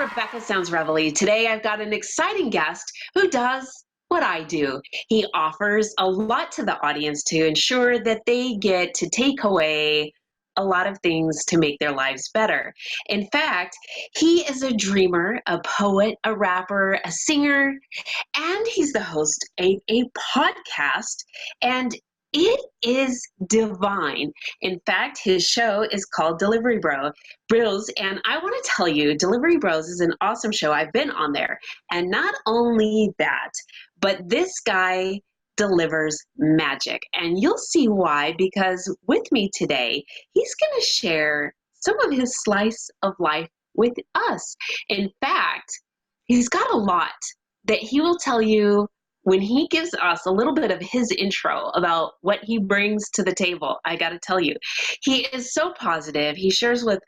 Rebecca Sounds Reveille. Today I've got an exciting guest who does what I do. He offers a lot to the audience to ensure that they get to take away a lot of things to make their lives better. In fact, he is a dreamer, a poet, a rapper, a singer, and he's the host of a podcast. And it is divine. In fact, his show is called Deliverybros, and I want to tell you, Deliverybros is an awesome show. I've been on there, and not only that, but this guy delivers magic, and you'll see why. Because with me today, he's going to share some of his slice of life with us. In fact, he's got a lot that he will tell you when he gives us a little bit of his intro about what he brings to the table. I got to tell you, he is so positive. He shares with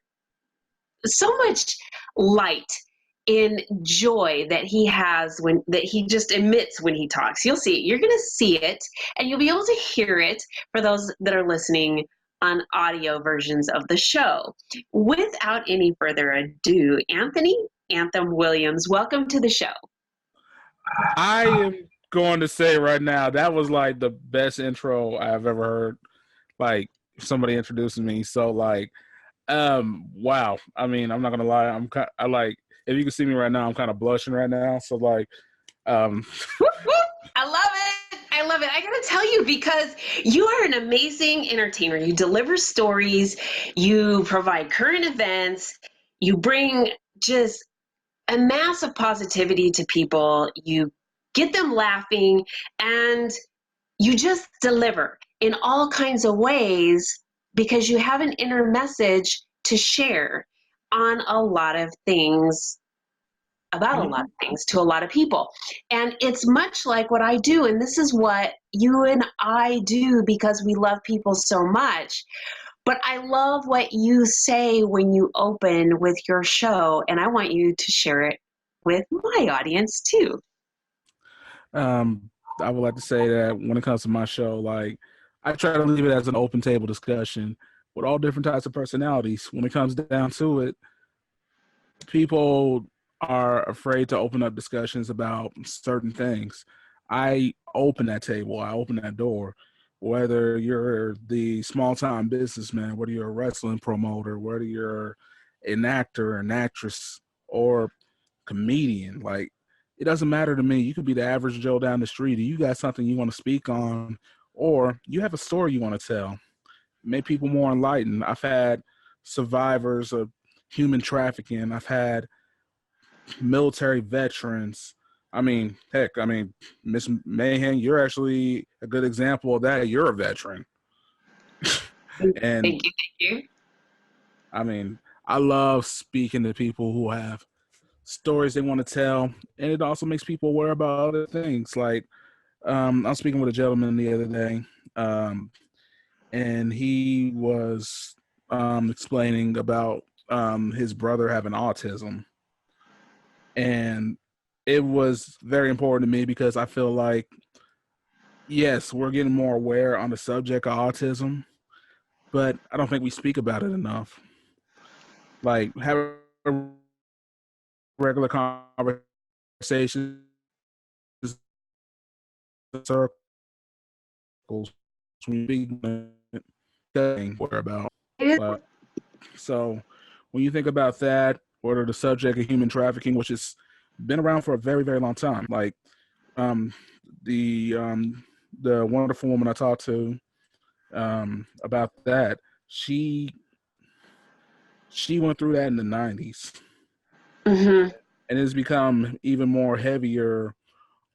so much light in joy that he has that he just emits when he talks. You'll see it. You're going to see it, and you'll be able to hear it for those that are listening on audio versions of the show. Without any further ado, Anthem Williams, welcome to the show. I am going to say right now that was like the best intro I've ever heard. Like somebody introducing me, so like, wow. I mean, I'm not gonna lie. I like, if you can see me right now, I'm kind of blushing right now. So like, I love it. I love it. I gotta tell you, because you are an amazing entertainer. You deliver stories. You provide current events. You bring just a mass of positivity to people. You get them laughing, and you just deliver in all kinds of ways because you have an inner message to share on a lot of things, about a lot of things to a lot of people. And it's much like what I do. And this is what you and I do because we love people so much. But I love what you say when you open with your show, and I want you to share it with my audience too. I would like to say that when it comes to my show, like, I try to leave it as an open table discussion with all different types of personalities. When it comes down to it, people are afraid to open up discussions about certain things. I open that table, I open that door. Whether you're the small time businessman, whether you're a wrestling promoter, whether you're an actor, an actress, or comedian, like, it doesn't matter to me. You could be the average Joe down the street. You got something you want to speak on, or you have a story you want to tell. Make people more enlightened. I've had survivors of human trafficking. I've had military veterans. I mean, heck, Miss Mayhem, you're actually a good example of that. You're a veteran. And Thank you. I mean, I love speaking to people who have stories they want to tell, and it also makes people aware about other things. Like, I was speaking with a gentleman the other day, and he was explaining about his brother having autism. And it was very important to me because I feel like, yes, we're getting more aware on the subject of autism, but I don't think we speak about it enough. Like, have a regular conversation, circles, about. But, so when you think about that, or the subject of human trafficking, which has been around for a very, very long time, like, the wonderful woman I talked to about that, she went through that in the 90s. Mm-hmm. And it's become even more heavier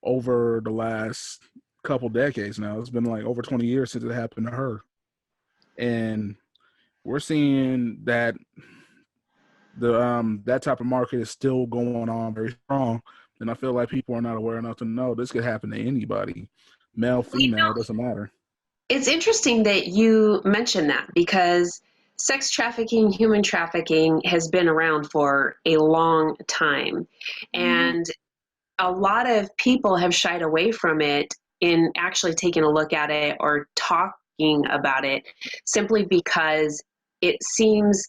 over the last couple decades now. It's been like over 20 years since it happened to her. And we're seeing that that type of market is still going on very strong. And I feel like people are not aware enough to know this could happen to anybody. Male, female, doesn't matter. It's interesting that you mentioned that, because sex trafficking, human trafficking has been around for a long time. And a lot of people have shied away from it in actually taking a look at it or talking about it, simply because it seems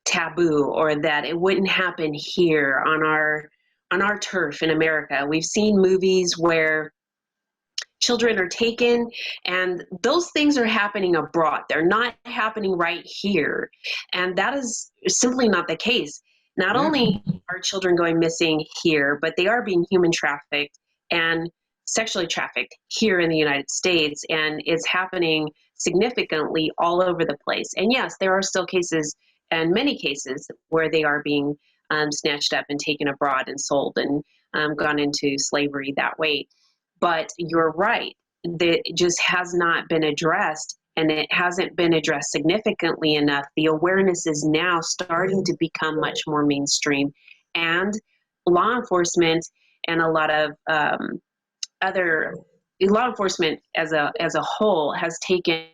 taboo, or that it wouldn't happen here on our turf in America. We've seen movies where children are taken, and those things are happening abroad. They're not happening right here. And that is simply not the case. Not Yeah. only are children going missing here, but they are being human trafficked and sexually trafficked here in the United States. And it's happening significantly all over the place. And yes, there are still cases, and many cases, where they are being snatched up and taken abroad and sold and gone into slavery that way. But you're right, that it just has not been addressed, and it hasn't been addressed significantly enough. The awareness is now starting to become much more mainstream, and law enforcement and a lot of other law enforcement as a whole has taken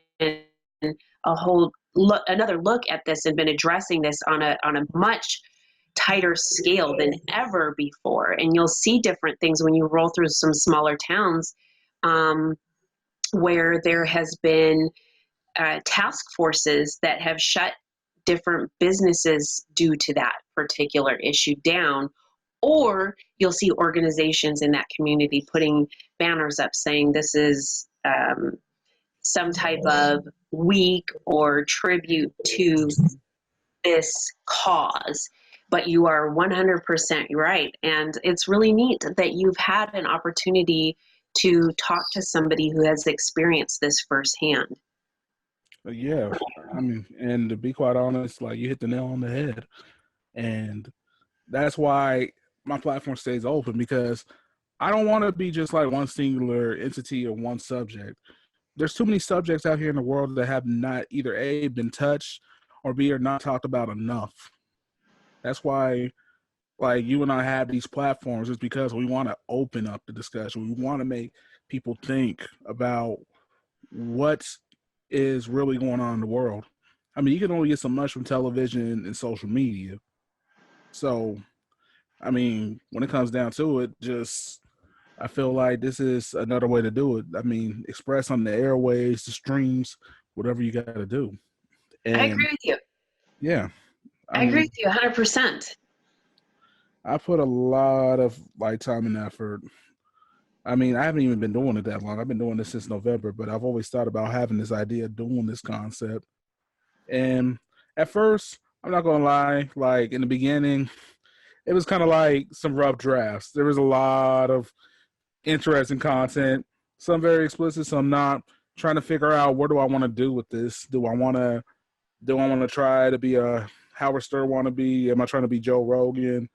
another look at this and been addressing this on a much tighter scale than ever before. And you'll see different things when you roll through some smaller towns, where there has been task forces that have shut different businesses due to that particular issue down. Or you'll see organizations in that community putting banners up saying this is some type of week or tribute to this cause. But you are 100% right. And it's really neat that you've had an opportunity to talk to somebody who has experienced this firsthand. Yeah. I mean, and to be quite honest, like you hit the nail on the head. And that's why my platform stays open, because I don't want to be just like one singular entity or one subject. There's too many subjects out here in the world that have not either A, been touched, or B, are not talked about enough. That's why, like, you and I have these platforms, is because we want to open up the discussion. We want to make people think about what is really going on in the world. I mean, you can only get so much from television and social media. So, I mean, when it comes down to it, just I feel like this is another way to do it. I mean, express on the airways, the streams, whatever you got to do. I agree And with you. yeah, I I agree mean, with you 100%. I put a lot of like time and effort. I mean, I haven't even been doing it that long. I've been doing this since November, but I've always thought about having this idea of doing this concept. And at first, I'm not gonna lie, like in the beginning, it was kind of like some rough drafts. There was a lot of interesting content, some very explicit, some not. Trying to figure out, what do I want to do with this? Do I want to try to be a Howard Stern wannabe? Am I trying to be Joe Rogan?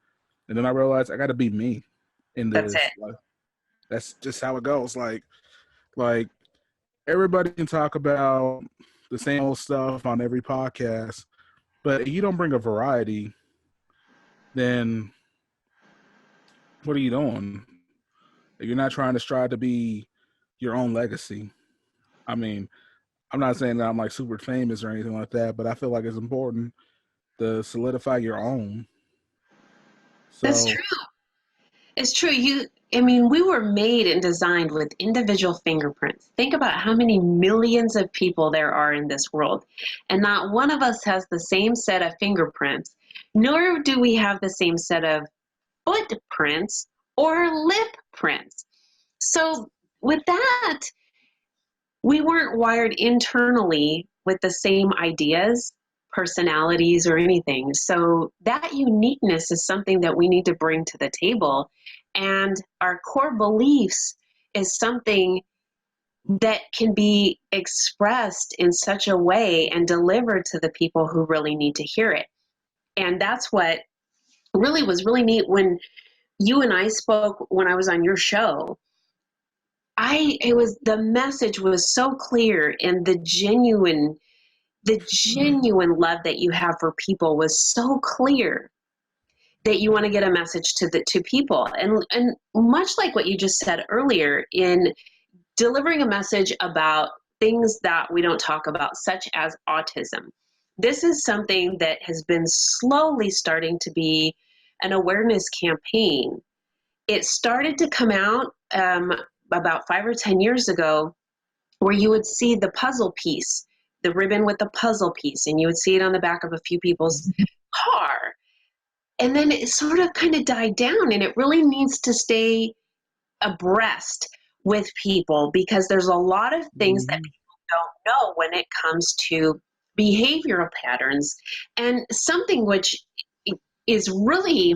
And then I realized I got to be me in That's this. it. Like, that's just how it goes. Like everybody can talk about the same old stuff on every podcast, but if you don't bring a variety, then what are you doing? You're not trying to strive to be your own legacy. I mean, I'm not saying that I'm like super famous or anything like that, but I feel like it's important to solidify your own. That's So true. It's true. I mean, we were made and designed with individual fingerprints. Think about how many millions of people there are in this world, and not one of us has the same set of fingerprints, nor do we have the same set of footprints or lip prints. So, with that, we weren't wired internally with the same ideas, personalities, or anything. So that uniqueness is something that we need to bring to the table. And our core beliefs is something that can be expressed in such a way and delivered to the people who really need to hear it. And that's what really was really neat when you and I spoke when I was on your show. The message was so clear, and the genuine love that you have for people was so clear that you want to get a message to people. And much like what you just said earlier, in delivering a message about things that we don't talk about, such as autism. This is something that has been slowly starting to be an awareness campaign. It started to come out about 5 or 10 years ago, where you would see the puzzle piece the ribbon with the puzzle piece, and you would see it on the back of a few people's car. And then it sort of kind of died down, and it really needs to stay abreast with people, because there's a lot of things that people don't know when it comes to behavioral patterns. And something which is really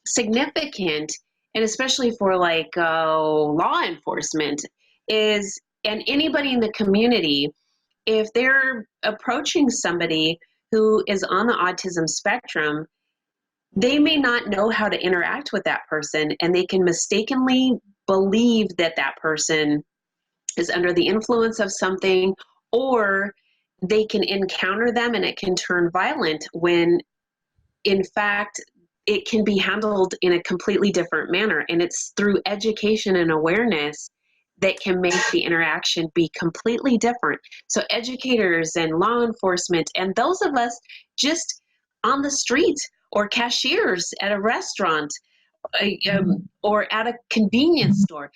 significant, and especially for like law enforcement, is, and anybody in the community, if they're approaching somebody who is on the autism spectrum, they may not know how to interact with that person, and they can mistakenly believe that that person is under the influence of something, or they can encounter them and it can turn violent, when in fact it can be handled in a completely different manner. And it's through education and awareness that can make the interaction be completely different. So educators and law enforcement, and those of us just on the street, or cashiers at a restaurant, or at a convenience store,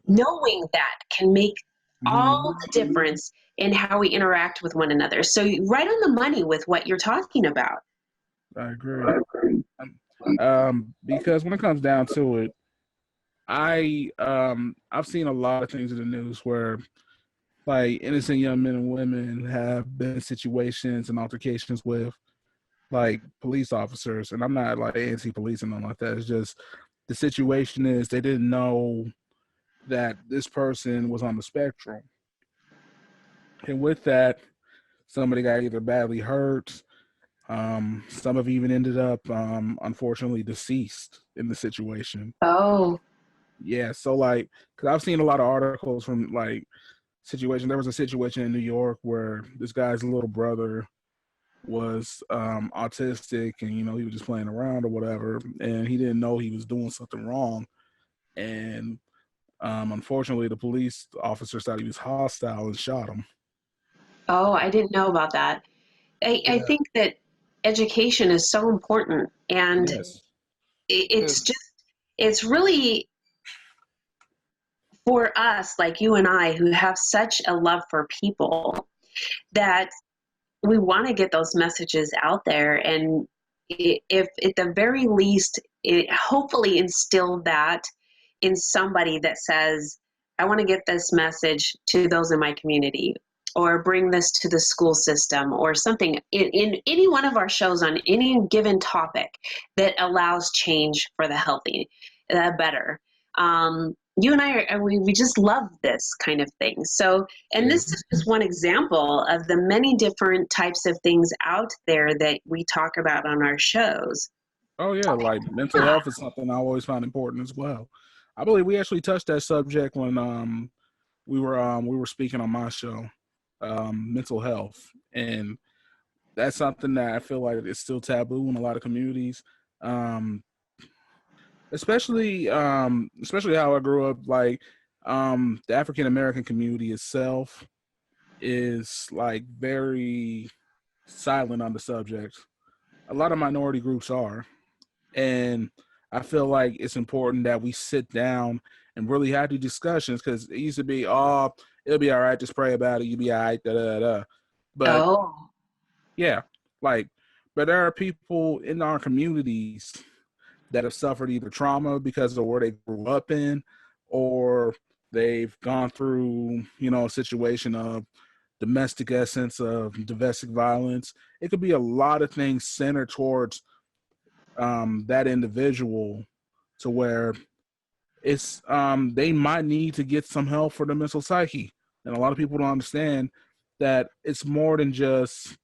knowing that can make all the difference in how we interact with one another. So right on the money with what you're talking about. I agree. Because when it comes down to it, I've seen a lot of things in the news where like innocent young men and women have been in situations and altercations with like police officers, and I'm not like anti-police and nothing like that. It's just the situation is they didn't know that this person was on the spectrum, and with that, somebody got either badly hurt. Some have even ended up, unfortunately, deceased in the situation. Oh, Yeah, so like, because I've seen a lot of articles from like situation. There was a situation in New York where this guy's little brother was autistic, and he was just playing around or whatever, and he didn't know he was doing something wrong, and unfortunately the police officer thought he was hostile and shot him. oh, I didn't know about that. I Yeah. think that education is so important, and Yes. it's Yes. just, it's really for us, like you and I, who have such a love for people, that we want to get those messages out there. And if at the very least, it hopefully instill that in somebody that says, I want to get this message to those in my community, or bring this to the school system, or something in any one of our shows on any given topic that allows change for the healthy, better. You and I we just love this kind of thing. So, and Yeah. this is just one example of the many different types of things out there that we talk about on our shows. Oh yeah, like mental health is something I always found important as well. I believe we actually touched that subject when we were speaking on my show, mental health, and that's something that I feel like is still taboo in a lot of communities. Um, especially how I grew up, like the African American community itself is like very silent on the subject. A lot of minority groups are, and I feel like it's important that we sit down and really have these discussions, because it used to be, oh, it'll be all right, just pray about it, you'll be all right, da da da. But Oh, yeah, like, but there are people in our communities that have suffered either trauma because of where they grew up in, or they've gone through, a situation of domestic essence of domestic violence. It could be a lot of things centered towards that individual, to where it's they might need to get some help for the mental psyche. And a lot of people don't understand that it's more than just,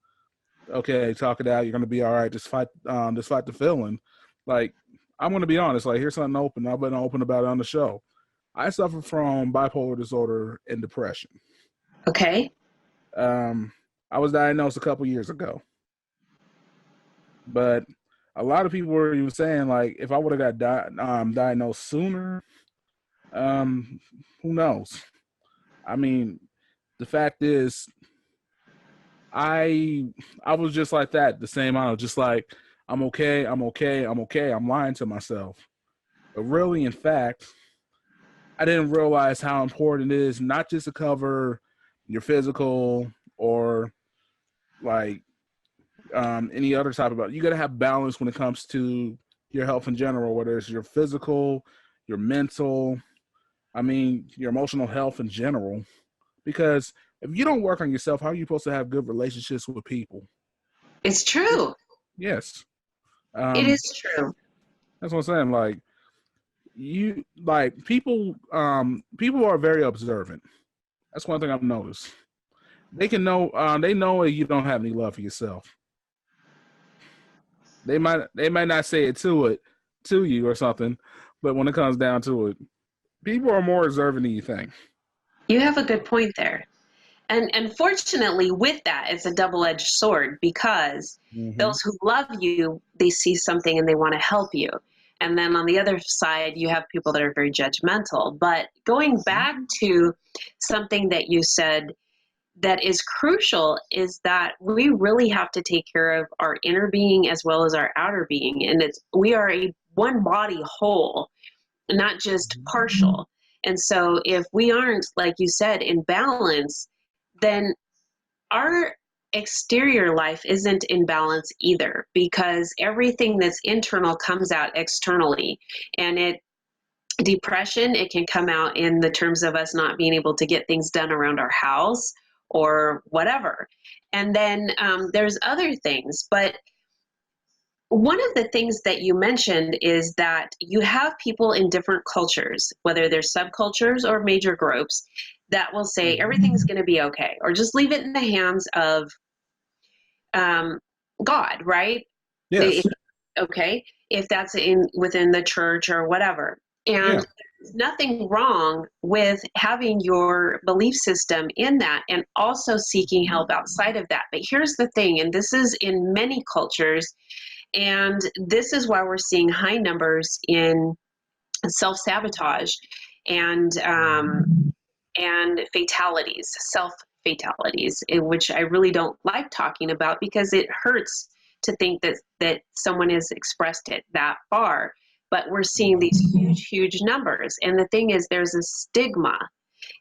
okay, talk it out, you're gonna be all right, just fight the feeling. Like, I'm gonna be honest, like, here's something open. I've been open about it on the show. I suffer from bipolar disorder and depression. okay. um I was diagnosed a couple years ago, but a lot of people were even saying, like, if I would have got diagnosed sooner, um, who knows? I mean, the fact is, I I was just like that. The same. I was just like, I'm okay. I'm okay. I'm okay. I'm lying to myself. But really, in fact, I didn't realize how important it is not just to cover your physical or like any other type of, you got to have balance when it comes to your health in general, whether it's your physical, your mental, your emotional health in general. Because if you don't work on yourself, how are you supposed to have good relationships with people? It's true. Yes. It is true. That's what I'm saying. Like, people are very observant. That's one thing I've noticed. They can know, they know you don't have any love for yourself. They might not say it to you or something, but when it comes down to it, people are more observant than you think. You have a good point there. And unfortunately, with that, it's a double-edged sword, because those who love you, they see something and they want to help you. And then on the other side, you have people that are very judgmental. But going back to something that you said that is crucial is that we really have to take care of our inner being as well as our outer being. And we are a one body whole, not just partial. And so if we aren't, like you said, in balance, then our exterior life isn't in balance either, because everything that's internal comes out externally. And depression, it can come out in the terms of us not being able to get things done around our house or whatever. And then there's other things. But one of the things that you mentioned is that you have people in different cultures, whether they're subcultures or major groups, that will say everything's going to be okay, or just leave it in the hands of God, right? Yes. Okay, if that's within the church or whatever. And there's nothing wrong with having your belief system in that and also seeking help outside of that. But here's the thing, and this is in many cultures, and this is why we're seeing high numbers in self-sabotage and fatalities, self-fatalities, which I really don't like talking about, because it hurts to think that someone has expressed it that far. But we're seeing these huge numbers. And the thing is, there's a stigma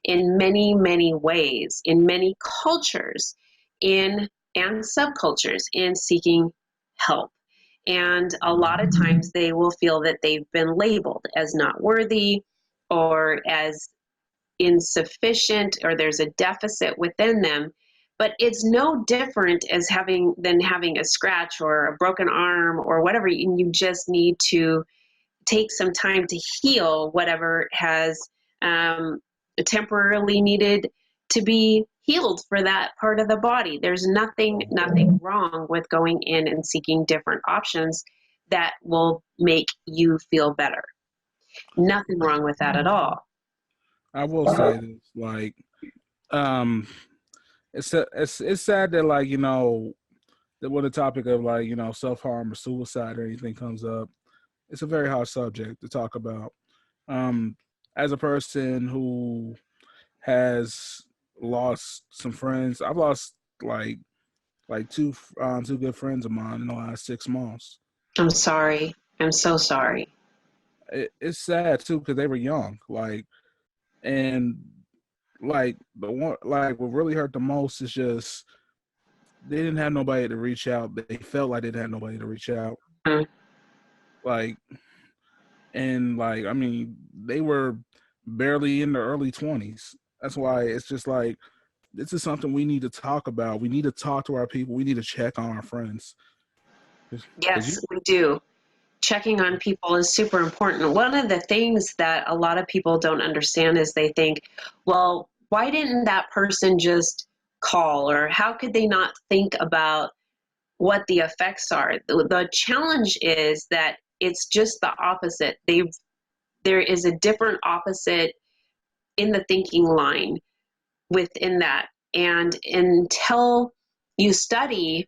in many, many ways, in many cultures, and subcultures, in seeking help. And a lot of times they will feel that they've been labeled as not worthy, or as insufficient, or there's a deficit within them. But it's no different than having a scratch or a broken arm or whatever. You just need to take some time to heal whatever has temporarily needed to be healed for that part of the body. There's nothing wrong with going in and seeking different options that will make you feel better. Nothing wrong with that at all. I will say this, like, it's sad that, like, that when the topic of, like, self-harm or suicide or anything comes up, it's a very hard subject to talk about. As a person who has lost some friends, I've lost like two good friends of mine in the last 6 months. I'm sorry. I'm so sorry. It's sad too, because they were young, and the one, what really hurt the most is just they didn't have nobody to reach out. They felt like they didn't have nobody to reach out. Mm. They were barely in their early 20s. That's why it's just like, this is something we need to talk about. We need to talk to our people. We need to check on our friends. Yes, we do. Checking on people is super important. One of the things that a lot of people don't understand is they think, well, why didn't that person just call? Or how could they not think about what the effects are? The challenge is that it's just the opposite. There is a different opposite in the thinking line within that. And until you study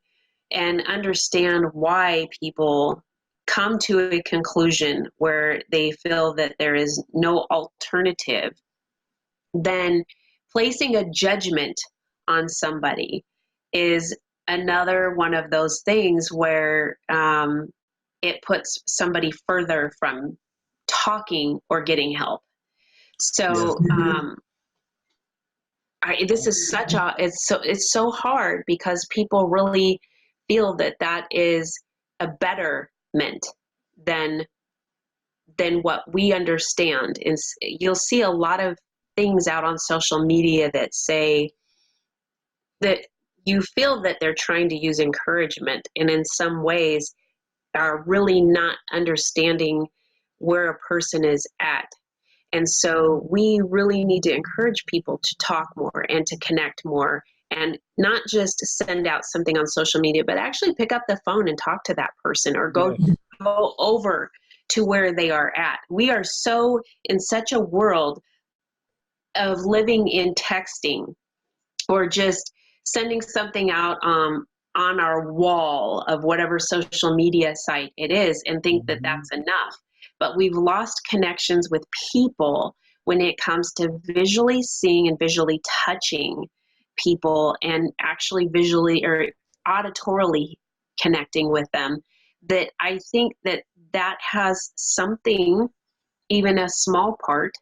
and understand why people come to a conclusion where they feel that there is no alternative, then placing a judgment on somebody is another one of those things where it puts somebody further from talking or getting help. So this is such a, it's so hard because people really feel that that is a betterment than what we understand. And you'll see a lot of things out on social media that say that you feel that they're trying to use encouragement, and in some ways are really not understanding where a person is at. And so we really need to encourage people to talk more and to connect more, and not just send out something on social media, but actually pick up the phone and talk to that person, or go over to where they are at. We are so in such a world of living in texting, or just sending something out on our wall of whatever social media site it is, and think that that's enough. But we've lost connections with people when it comes to visually seeing and visually touching people, and actually visually or auditorily connecting with them. That I think that that has something, even a small part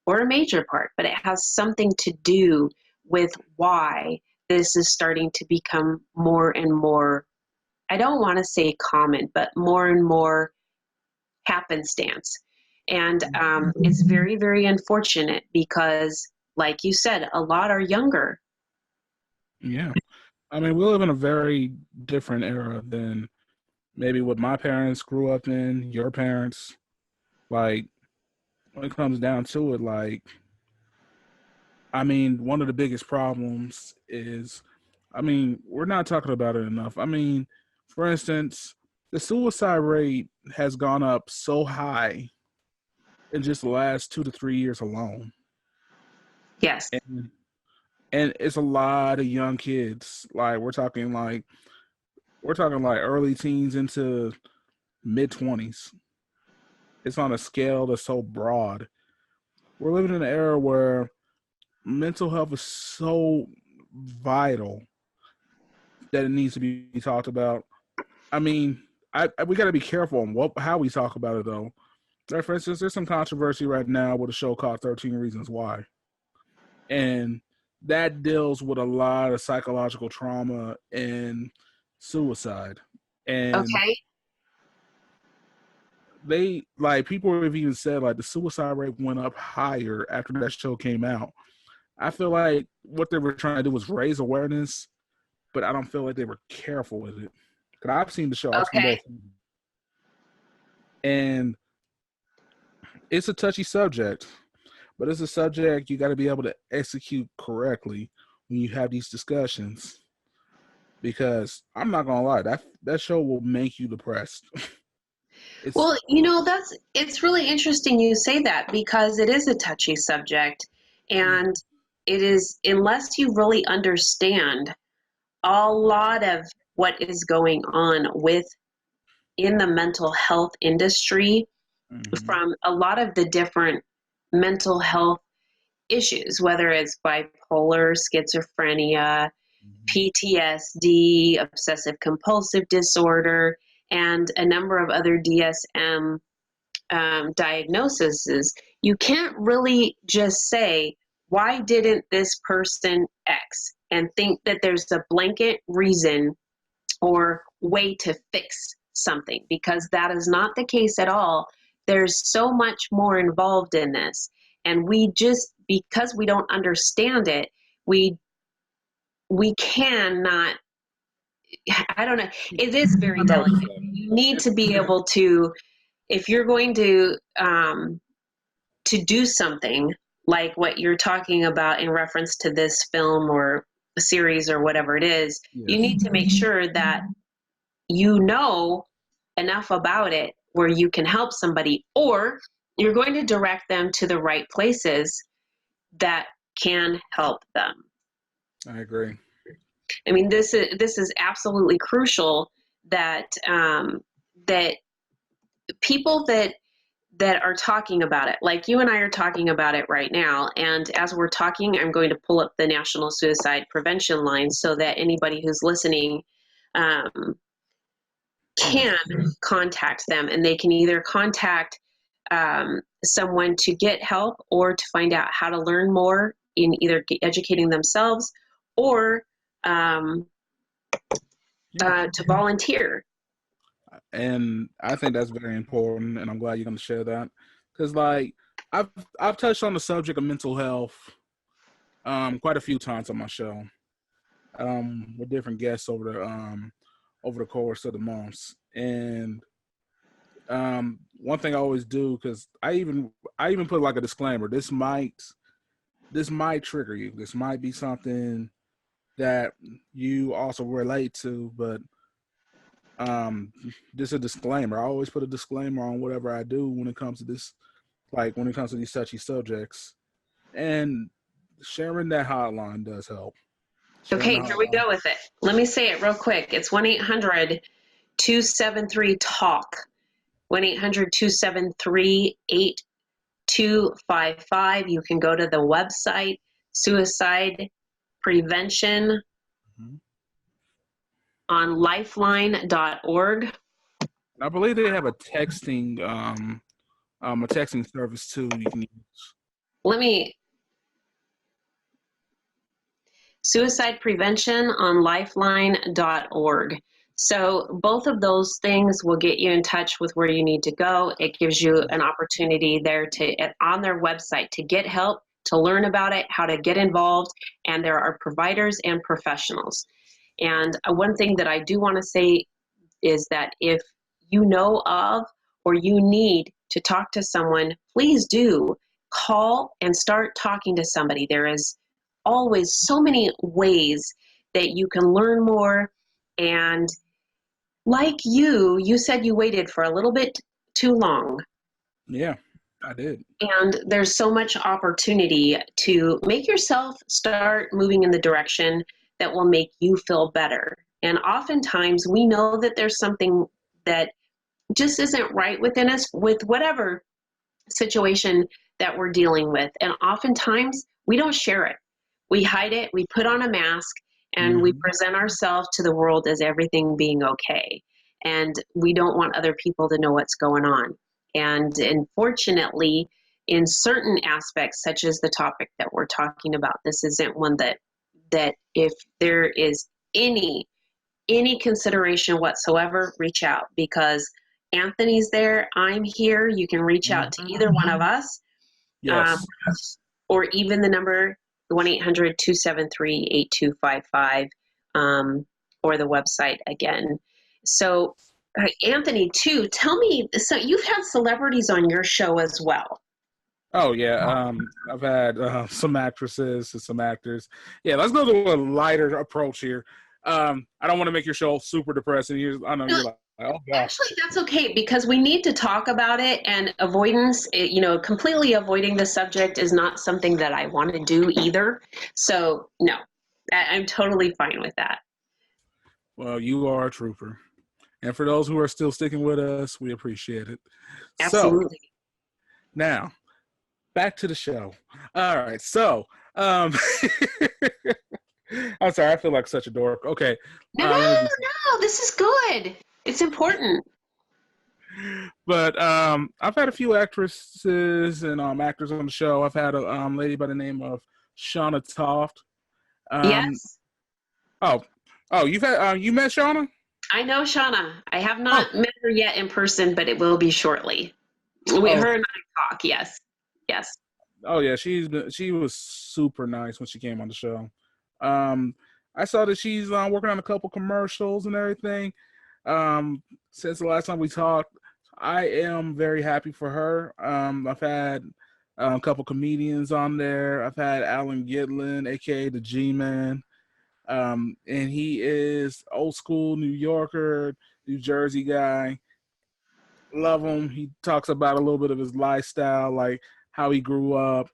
or a major part, but it has something to do with why this is starting to become more and more, I don't want to say common, but more and more happenstance. And it's very, very unfortunate because, like you said, a lot are younger. Yeah. I mean, we live in a very different era than maybe what my parents grew up in, your parents. Like, when it comes down to it, like, I mean, one of the biggest problems is, I mean, we're not talking about it enough. I mean, for instance, the suicide rate has gone up so high in just the last 2 to 3 years alone. Yes. And, and it's a lot of young kids. Like, we're talking like early teens into mid 20s. It's on a scale that's so broad. We're living in an era where mental health is so vital that it needs to be talked about. I mean, we got to be careful on how we talk about it, though. Like, for instance, there's some controversy right now with a show called 13 Reasons Why. And that deals with a lot of psychological trauma and suicide. And Okay. they, like, people have even said, like, the suicide rate went up higher after that show came out. I feel like what they were trying to do was raise awareness, but I don't feel like they were careful with it. Because I've seen the show, I've seen Okay. both. And it's a touchy subject, but it's a subject you got to be able to execute correctly when you have these discussions. Because I'm not gonna lie, that show will make you depressed. Well, it's really interesting you say that, because it is a touchy subject, and it is, unless you really understand a lot of what is going on in the mental health industry, Mm-hmm. from a lot of the different mental health issues, whether it's bipolar, schizophrenia, PTSD, obsessive compulsive disorder, and a number of other DSM diagnoses. You can't really just say, why didn't this person X, and think that there's a blanket reason or way to fix something, because that is not the case at all. There's so much more involved in this. And because we don't understand it, we cannot, I don't know, it is very I know what you're delicate. saying. You need to be able to, if you're going to do something like what you're talking about in reference to this film or a series or whatever it is, you Yes. need to make sure that you know enough about it where you can help somebody, or you're going to direct them to the right places that can help them. I agree. I mean, this is absolutely crucial that that people that are talking about it, like you and I are talking about it right now. And as we're talking, I'm going to pull up the National Suicide Prevention line so that anybody who's listening can contact them, and they can either contact someone to get help or to find out how to learn more in either educating themselves or to volunteer. And I think that's very important, and I'm glad you're going to share that, because like I've touched on the subject of mental health quite a few times on my show with different guests over the course of the months. And one thing I always do, because I even put like a disclaimer: this might trigger you. This might be something that you also relate to, but just a disclaimer. I always put a disclaimer on whatever I do when it comes to this, like when it comes to these touchy subjects. And sharing that hotline does help. Okay, here we go with it. Let me say it real quick. It's 1-800-273-TALK. 1-800-273-8255. You can go to the website, suicide prevention on lifeline.org. I believe they have a texting service too you can use. Suicide prevention on lifeline.org. So both of those things will get you in touch with where you need to go. It gives you an opportunity there on their website to get help, to learn about it, how to get involved, and there are providers and professionals. And one thing that I do want to say is that if you know of or you need to talk to someone, please do call and start talking to somebody. There is always so many ways that you can learn more. And like you said you waited for a little bit too long. Yeah, I did. And there's so much opportunity to make yourself start moving in the direction that will make you feel better. And oftentimes we know that there's something that just isn't right within us with whatever situation that we're dealing with. And oftentimes we don't share it. We hide it, we put on a mask, and we present ourselves to the world as everything being okay. And we don't want other people to know what's going on. And unfortunately, in certain aspects, such as the topic that we're talking about, this isn't one that if there is any consideration whatsoever, reach out, because Anthony's there, I'm here. You can reach out to either one of us. Yes. Or even the number 1-800-273-8255, or the website again. So Anthony, too, tell me, so you've had celebrities on your show as well. Oh yeah, I've had some actresses and some actors. Yeah, let's go to a lighter approach here. I don't want to make your show super depressing. I know you're like, oh gosh. Actually, that's okay, because we need to talk about it, and avoidance, completely avoiding the subject is not something that I want to do either. So no, I'm totally fine with that. Well, you are a trooper. And for those who are still sticking with us, we appreciate it. Absolutely. So, now, back to the show. All right. So, I'm sorry. I feel like such a dork. Okay. No, this is good. It's important. But I've had a few actresses and actors on the show. I've had a lady by the name of Shauna Toft. Yes. Oh, you've had you met Shauna? I know Shauna. I have not met her yet in person, but it will be shortly. Her and I talk. Yes. Oh yeah, she was super nice when she came on the show. I saw that she's working on a couple commercials and everything. Since the last time we talked, I am very happy for her. I've had a couple comedians on there. I've had Alan Gitlin, aka the G-Man. And he is old school New Yorker, New Jersey guy. Love him. He talks about a little bit of his lifestyle, like how he grew up.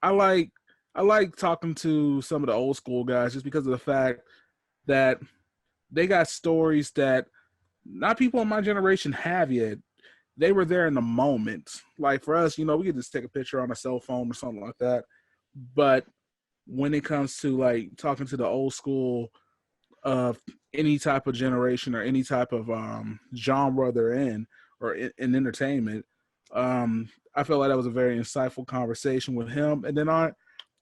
I like talking to some of the old school guys just because of the fact that they got stories that not people in my generation have yet. They were there in the moment. Like for us, we could just take a picture on a cell phone or something like that. But when it comes to like talking to the old school of any type of generation or any type of genre they're in or in entertainment, I felt like that was a very insightful conversation with him. And then I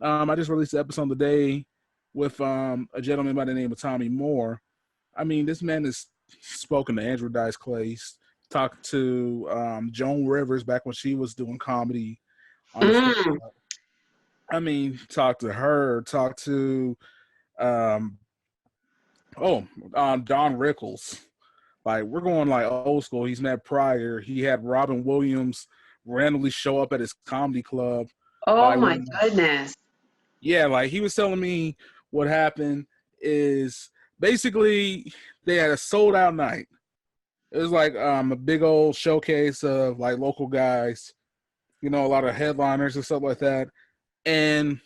I just released an episode today with a gentleman by the name of Tommy Moore. I mean, this man has spoken to Andrew Dice Clay, talked to Joan Rivers back when she was doing comedy on the stand. Mm. I mean, talked to her, talked to um, Don Rickles. Like, we're going like old school. He's met Pryor. He had Robin Williams randomly show up at his comedy club. Oh Like, my goodness. yeah, like he was telling me what happened is basically they had a sold out night. It was like a big old showcase of like local guys, you know, a lot of headliners and stuff like that. And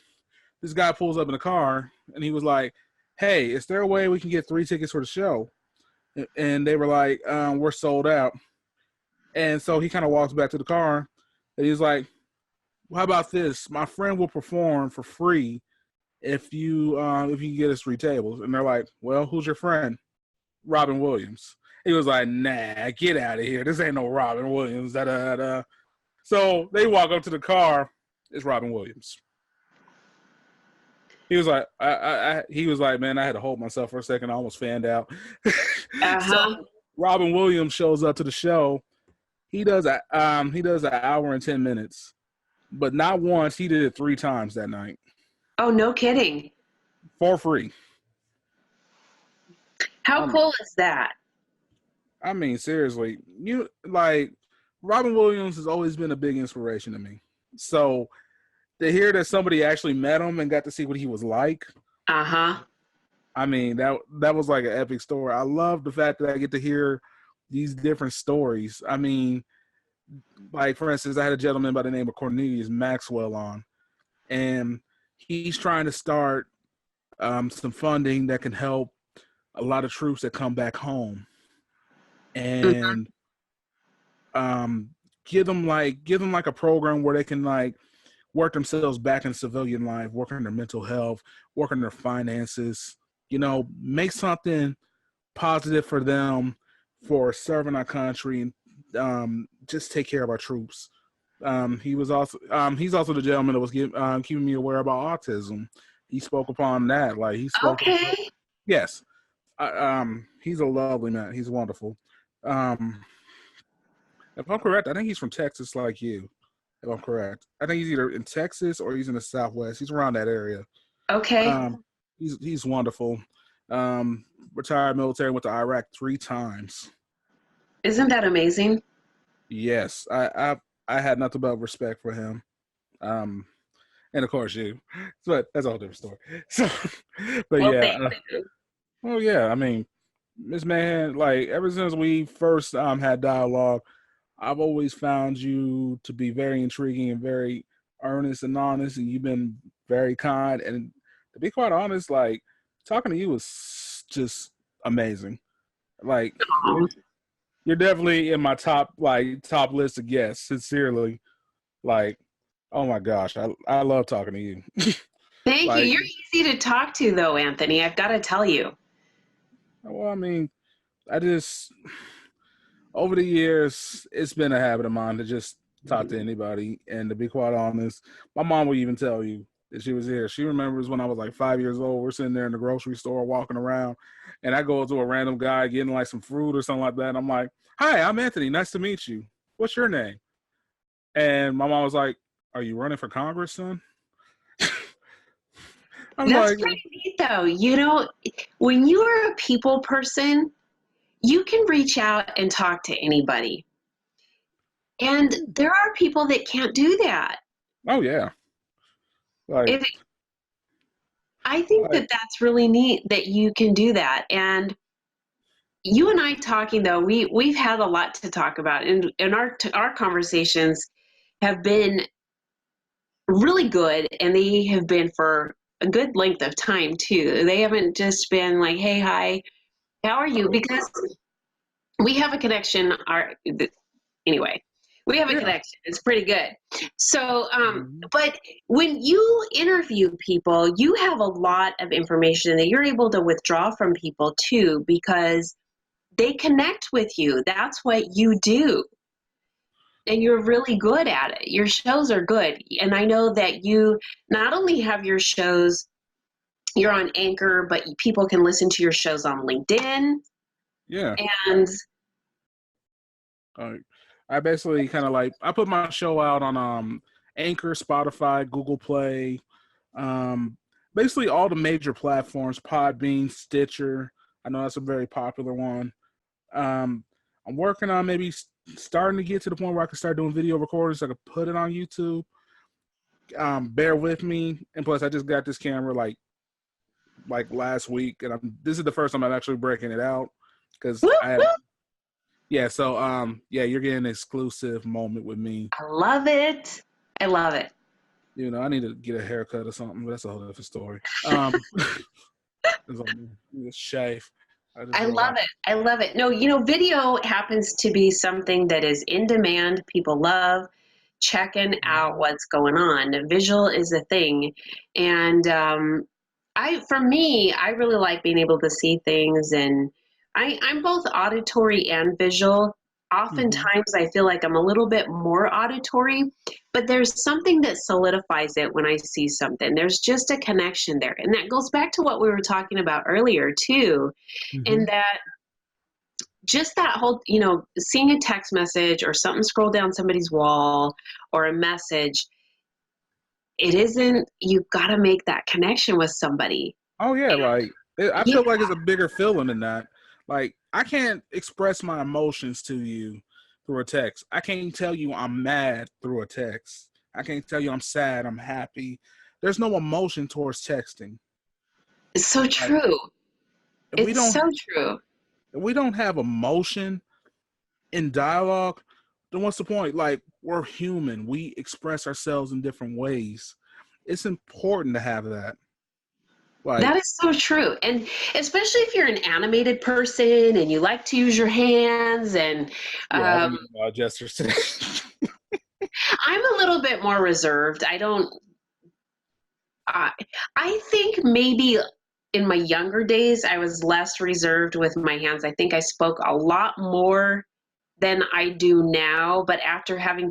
this guy pulls up in the car and he was like, "Hey, is there a way we can get 3 tickets for the show?" And they were like, "We're sold out." And so he kind of walks back to the car and he's like, well, "How about this? My friend will perform for free if you get us 3 tables." And they're like, "Well, who's your friend?" "Robin Williams." He was like, "Nah, get out of here. This ain't no Robin Williams." Da, da, da. So they walk up to the car. It's Robin Williams. He was like, he was like, "Man, I had to hold myself for a second. I almost fanned out." So Robin Williams shows up to the show. He does an hour and 10 minutes, but not once. He did it 3 times that night. Oh, no kidding. For free. How cool is that? I mean, seriously, Robin Williams has always been a big inspiration to me. So to hear that somebody actually met him and got to see what he was like. I mean, that was like an epic story. I love the fact that I get to hear these different stories. I mean, like, for instance, I had a gentleman by the name of Cornelius Maxwell on, and he's trying to start some funding that can help a lot of troops that come back home, and give them like a program where they can like work themselves back in civilian life, work on their mental health, work on their finances, you know, make something positive for them for serving our country, and just take care of our troops. He's also the gentleman that was keeping me aware about autism. He spoke upon that. Like, he spoke. Okay. Yes. He's a lovely man. He's wonderful. If I'm correct, I think he's from Texas, like you. If I'm correct, I think he's either in Texas or he's in the Southwest. He's around that area. Okay. He's wonderful. Retired military, went to Iraq 3 times. Isn't that amazing? Yes, I had nothing but respect for him. And of course you, but that's a whole different story. So, but well, yeah, well, yeah. I mean, this man, like, ever since we first had dialogue, I've always found you to be very intriguing and very earnest and honest, and you've been very kind. And to be quite honest, like, talking to you was just amazing. Like, you're definitely in my top list of guests. Sincerely, like, oh my gosh, I love talking to you. Thank you. You're easy to talk to, though, Anthony. I've got to tell you. Well, I mean, over the years, it's been a habit of mine to just talk to anybody. And to be quite honest, my mom will even tell you that she was here. She remembers when I was like 5 years old. We're sitting there in the grocery store walking around, and I go to a random guy getting like some fruit or something like that. And I'm like, "Hi, I'm Anthony. Nice to meet you. What's your name?" And my mom was like, "Are you running for Congress, son?" That's pretty neat, though. You know, when you are a people person, you can reach out and talk to anybody. And there are people that can't do that. Oh, yeah. Like, I think that's really neat that you can do that. And you and I talking, though, we've had a lot to talk about. And our conversations have been really good, and they have been for a good length of time, too. They haven't just been like, "Hey, hi, how are you?" Because we have a connection. Anyway, we have a connection. It's pretty good. So, but when you interview people, you have a lot of information that you're able to withdraw from people too, because they connect with you. That's what you do. and you're really good at it. Your shows are good. And I know that you not only have your shows, you're on Anchor, but people can listen to your shows on LinkedIn. Yeah. And I basically kind of like, I put my show out on Anchor, Spotify, Google Play, basically all the major platforms, Podbean, Stitcher. I know that's a very popular one. I'm working on maybe starting to get to the point where I can start doing video recordings so I can put it on YouTube. Bear with me. And plus, I just got this camera like last week, and this is the first time I'm actually breaking it out because you're getting an exclusive moment with me. I love it. I love it. You know, I need to get a haircut or something, but that's a whole different story. Shave. I love it. I love it. No, video happens to be something that is in demand. People love checking out what's going on. Visual is a thing. And for me, I really like being able to see things, and I'm both auditory and visual. Oftentimes I feel like I'm a little bit more auditory, but there's something that solidifies it when I see something. There's just a connection there. And that goes back to what we were talking about earlier too. And that just that whole, seeing a text message or something scroll down somebody's wall or a message, you've got to make that connection with somebody. Oh yeah. I feel like it's a bigger feeling than that. Like, I can't express my emotions to you through a text. I can't tell you I'm mad through a text. I can't tell you I'm sad, I'm happy. There's no emotion towards texting. It's so true. It's so true. If we don't have emotion in dialogue, then what's the point? Like, we're human. We express ourselves in different ways. It's important to have that. That is so true. And especially if you're an animated person and you like to use your hands and gestures today. I'm a little bit more reserved. I think maybe in my younger days, I was less reserved with my hands. I think I spoke a lot more than I do now. But after having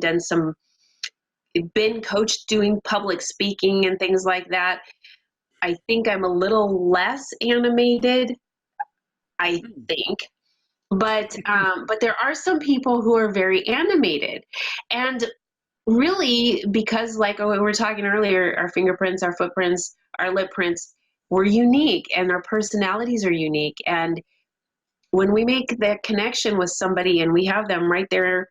been coached doing public speaking and things like that, I think I'm a little less animated, I think. But there are some people who are very animated. And really, because like we were talking earlier, our fingerprints, our footprints, our lip prints, we're unique and our personalities are unique. And when we make that connection with somebody and we have them right there,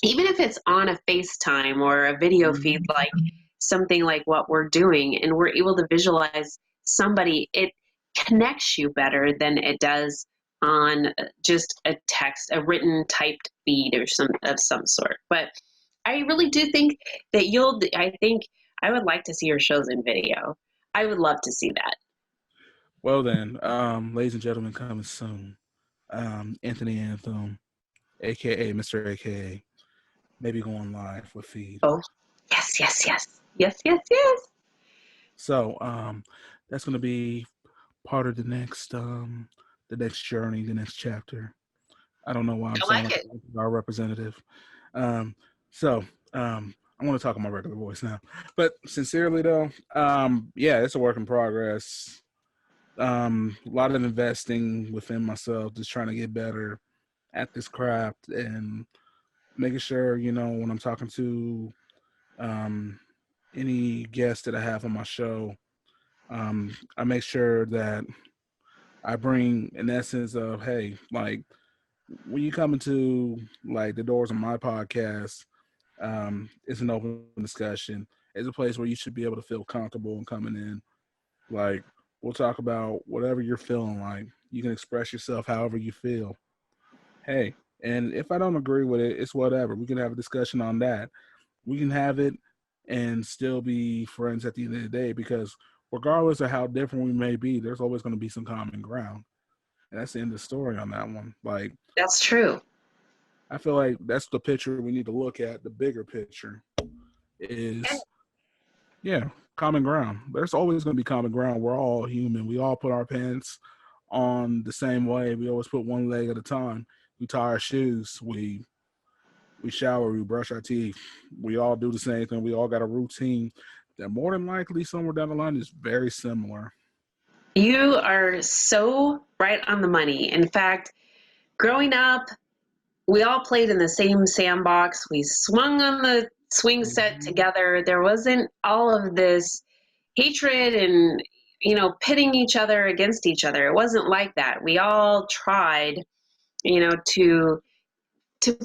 even if it's on a FaceTime or a video feed, like something like what we're doing, and we're able to visualize somebody, it connects you better than it does on just a written typed feed or some sort. But I really do think that I would like to see your shows in video. I would love to see that. Well then, ladies and gentlemen, coming soon. Anthony Anthem, aka Mr. AKA, maybe going live with feed. Oh, yes. So, that's going to be part of the next journey, the next chapter. I don't know why I'm saying like our representative. I want to talk in my regular voice now, but sincerely though, it's a work in progress. A lot of investing within myself, just trying to get better at this craft and making sure, when I'm talking to any guest that I have on my show, I make sure that I bring an essence of, hey, like, when you come into like the doors of my podcast, it's an open discussion. It's a place where you should be able to feel comfortable in coming in. Like, we'll talk about whatever you're feeling like. You can express yourself however you feel. Hey, and if I don't agree with it, it's whatever. We can have a discussion on that. We can have it and still be friends at the end of the day, because regardless of how different we may be, there's always going to be some common ground. And that's the end of the story on that one. Like, that's true. I feel like that's the picture we need to look at. The bigger picture is, common ground. There's always going to be common ground. We're all human. We all put our pants on the same way. We always put one leg at a time. We tie our shoes. We we shower, we brush our teeth, we all do the same thing. We all got a routine that more than likely somewhere down the line is very similar. You are so right on the money. In fact, growing up, we all played in the same sandbox. We swung on the swing set Mhm. together. There wasn't all of this hatred and, pitting each other against each other. It wasn't like that. We all tried, to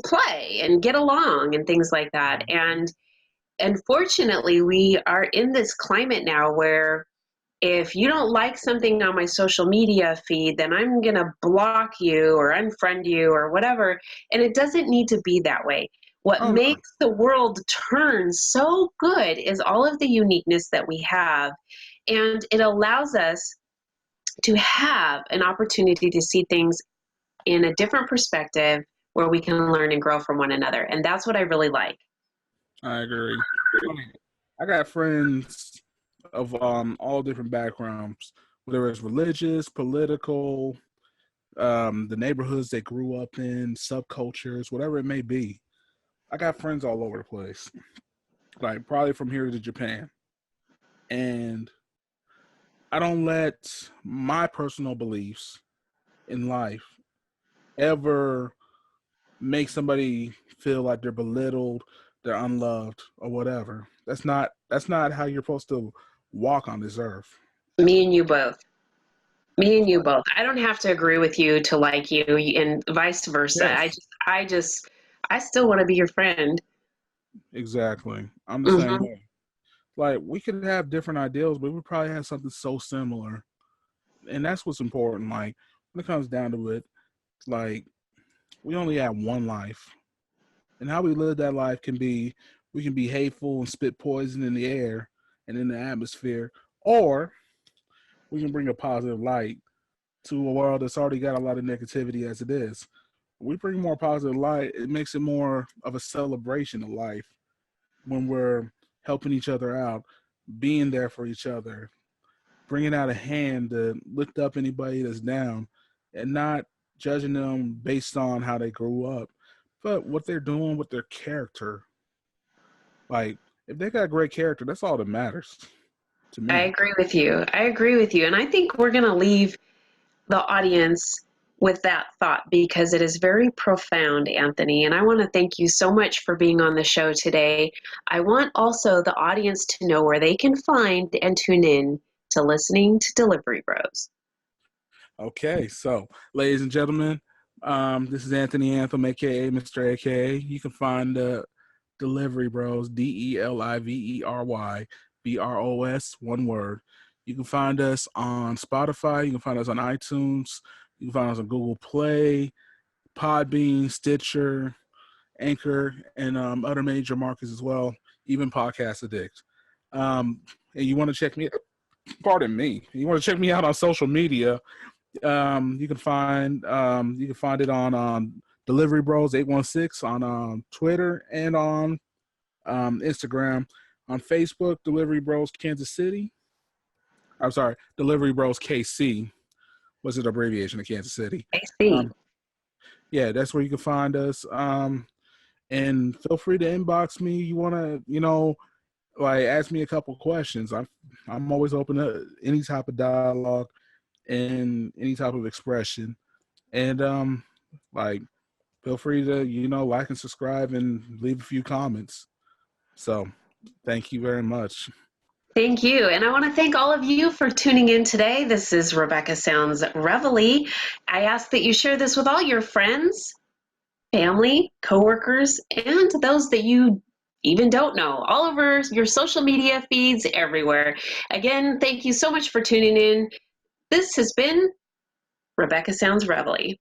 play and get along and things like that. And unfortunately, we are in this climate now where if you don't like something on my social media feed, then I'm going to block you or unfriend you or whatever. And it doesn't need to be that way. What Oh no. makes the world turn so good is all of the uniqueness that we have. And it allows us to have an opportunity to see things in a different perspective where we can learn and grow from one another. And that's what I really like. I agree. I got friends of all different backgrounds, whether it's religious, political, the neighborhoods they grew up in, subcultures, whatever it may be. I got friends all over the place, like probably from here to Japan. And I don't let my personal beliefs in life ever make somebody feel like they're belittled, they're unloved, or whatever. That's not how you're supposed to walk on this earth. Me and you both. Me and you both. I don't have to agree with you to like you and vice versa. Yes, I still want to be your friend. exactly. I'm the same Hmm. way. Like we could have different ideals, but we probably have something so similar, and that's what's important. Like when it comes down to it, like we only have one life, and how we live that life can be we can be hateful and spit poison in the air and in the atmosphere, or we can bring a positive light to a world that's already got a lot of negativity as it is. We bring more positive light, it makes it more of a celebration of life when we're helping each other out, being there for each other, bringing out a hand to lift up anybody that's down, and not judging them based on how they grew up, but what they're doing with their character. Like, if they got great character, that's all that matters to I me. agree with you. I agree with you. And I think we're going to leave the audience with that thought because it is very profound, Anthony. And I want to thank you so much for being on the show today. I want also the audience to know where they can find and tune in to listening to Delivery Bros. Okay, so ladies and gentlemen, this is Anthony Anthem, aka Mr. AKA. You can find Deliverybros, Deliverybros, one word. You can find us on Spotify. You can find us on iTunes. You can find us on Google Play, Podbean, Stitcher, Anchor, and other major markets as well, even Podcast Addict. And you want to check me, pardon me, you want to check me out on social media. You can find it on Delivery Bros 816 on Twitter and on Instagram. On Facebook, Delivery Bros Kansas City. I'm sorry, Delivery Bros KC was an abbreviation of Kansas City. I see. Yeah, that's where you can find us. And feel free to inbox me. You want to, like ask me a couple questions. I'm always open to any type of dialogue and any type of expression. And like feel free to, like and subscribe and leave a few comments. So thank you very much. Thank you. And I want to thank all of you for tuning in today. This is Rebecca Sounds Reveille. I ask that you share this with all your friends, family, coworkers, and those that you even don't know, all over your social media feeds everywhere. Again, thank you so much for tuning in. This has been Rebecca Sounds Reveille.